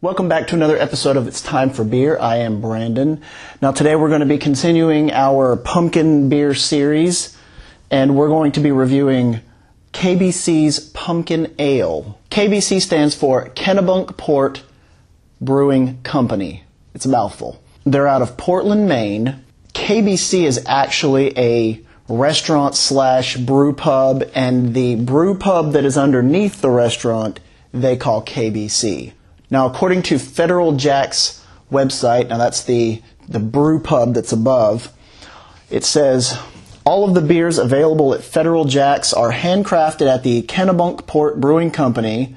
Welcome back to another episode of It's Time for Beer. I am Brandon. Now today we're going to be continuing our pumpkin beer series, and we're going to be reviewing KBC's Pumpkin Ale. KBC stands for Kennebunkport Brewing Company. It's a mouthful. They're out of Portland, Maine. KBC is actually a restaurant slash brew pub, and the brew pub that is underneath the restaurant they call KBC. Now, according to Federal Jack's website, now that's the brew pub that's above, it says, all of the beers available at Federal Jack's are handcrafted at the Kennebunkport Brewing Company,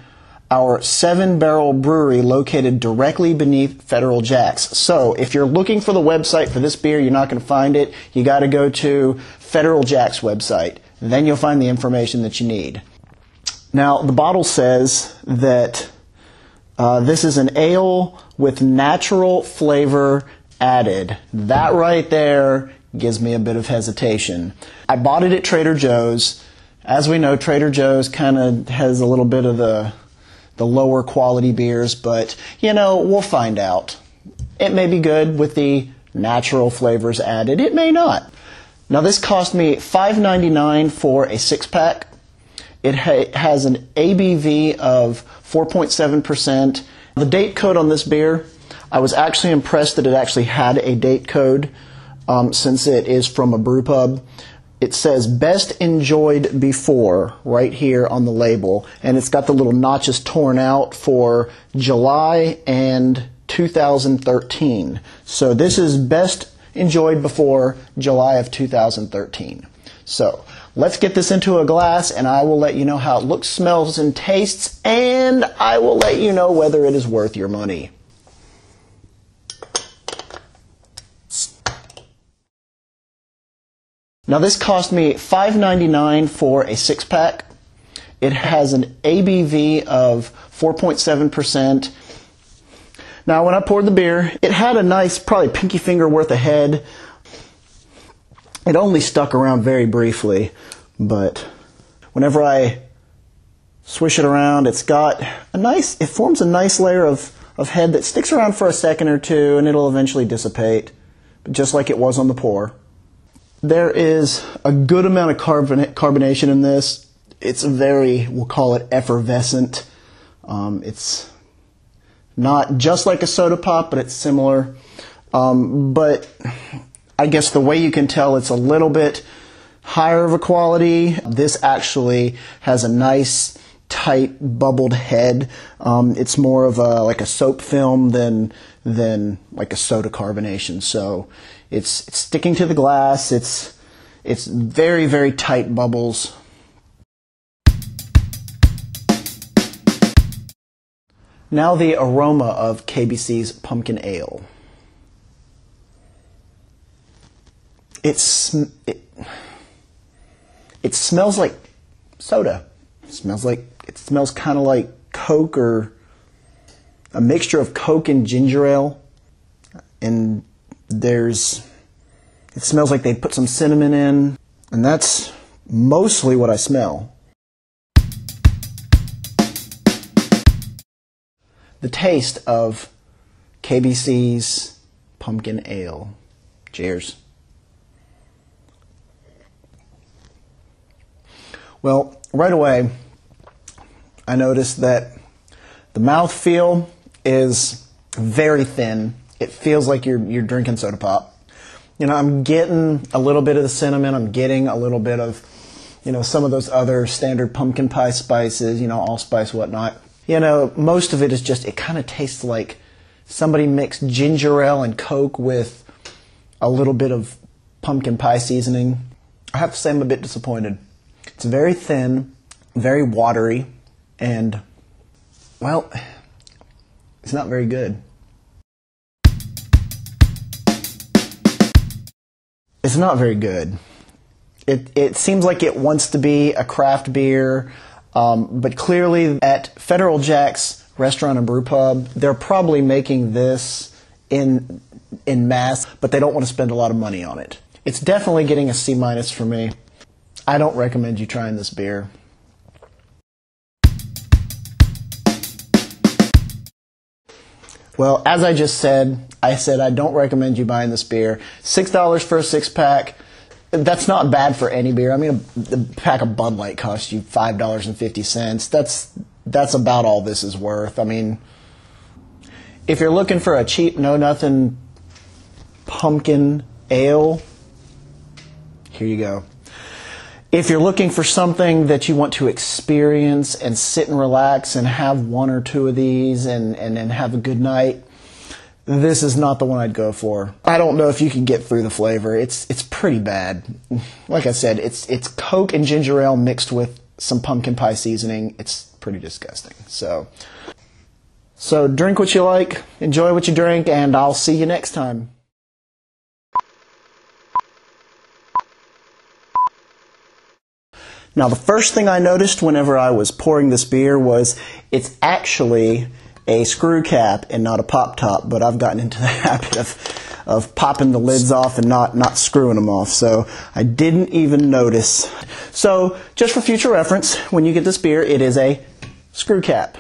our 7-barrel brewery located directly beneath Federal Jack's. So, if you're looking for the website for this beer, you're not going to find it. You got to go to Federal Jack's website. Then you'll find the information that you need. Now, the bottle says that this is an ale with natural flavor added. That right there gives me a bit of hesitation. I bought it at Trader Joe's. As we know, Trader Joe's kind of has a little bit of the lower quality beers, but, you know, we'll find out. It may be good with the natural flavors added. It may not. Now, this cost me $5.99 for a 6-pack. It has an ABV of 4.7%. The date code on this beer, I was actually impressed that it actually had a date code since it is from a brew pub. It says best enjoyed before right here on the label, and it's got the little notches torn out for July and 2013. So this is best enjoyed before July of 2013. So let's get this into a glass, and I will let you know how it looks, smells, and tastes, and I will let you know whether it is worth your money. Now, this cost me $5.99 for a 6-pack. It has an ABV of 4.7%. Now, when I poured the beer, it had a nice, probably pinky finger worth of head. It only stuck around very briefly, but whenever I swish it around, it's got a nice, it forms a nice layer of head that sticks around for a second or two, and it'll eventually dissipate, just like it was on the pour. There is a good amount of carbonation in this. It's very, we'll call it effervescent. It's not just like a soda pop, but it's similar. But I guess the way you can tell it's a little bit higher of a quality. This actually has a nice, tight, bubbled head. It's more of like a soap film than like a soda carbonation. So it's sticking to the glass. It's very, very tight bubbles. Now the aroma of KBC's Pumpkin Ale. It smells like soda. It smells kind of like Coke, or a mixture of Coke and ginger ale. And it smells like they put some cinnamon in, and that's mostly what I smell. The taste of KBC's Pumpkin Ale. Cheers. Well, right away, I noticed that the mouthfeel is very thin. It feels like you're drinking soda pop. You know, I'm getting a little bit of the cinnamon. I'm getting a little bit of, you know, some of those other standard pumpkin pie spices, you know, allspice, whatnot. You know, most of it is just, it kind of tastes like somebody mixed ginger ale and Coke with a little bit of pumpkin pie seasoning. I have to say I'm a bit disappointed. It's very thin, very watery, and, well, it's not very good. It's not very good. It seems like it wants to be a craft beer, but clearly at Federal Jack's Restaurant and Brew Pub, they're probably making this in mass, but they don't want to spend a lot of money on it. It's definitely getting a C- for me. I don't recommend you trying this beer. Well, as I just said, I don't recommend you buying this beer. $6 for a 6-pack. That's not bad for any beer. I mean, a pack of Bud Light costs you $5.50. That's about all this is worth. I mean, if you're looking for a cheap, know-nothing pumpkin ale, here you go. If you're looking for something that you want to experience and sit and relax and have one or two of these and have a good night, this is not the one I'd go for. I don't know if you can get through the flavor. It's pretty bad. Like I said, it's Coke and ginger ale mixed with some pumpkin pie seasoning. It's pretty disgusting. So drink what you like, enjoy what you drink, and I'll see you next time. Now, the first thing I noticed whenever I was pouring this beer was it's actually a screw cap and not a pop top, but I've gotten into the habit of popping the lids off and not screwing them off, so I didn't even notice. So, just for future reference, when you get this beer, it is a screw cap.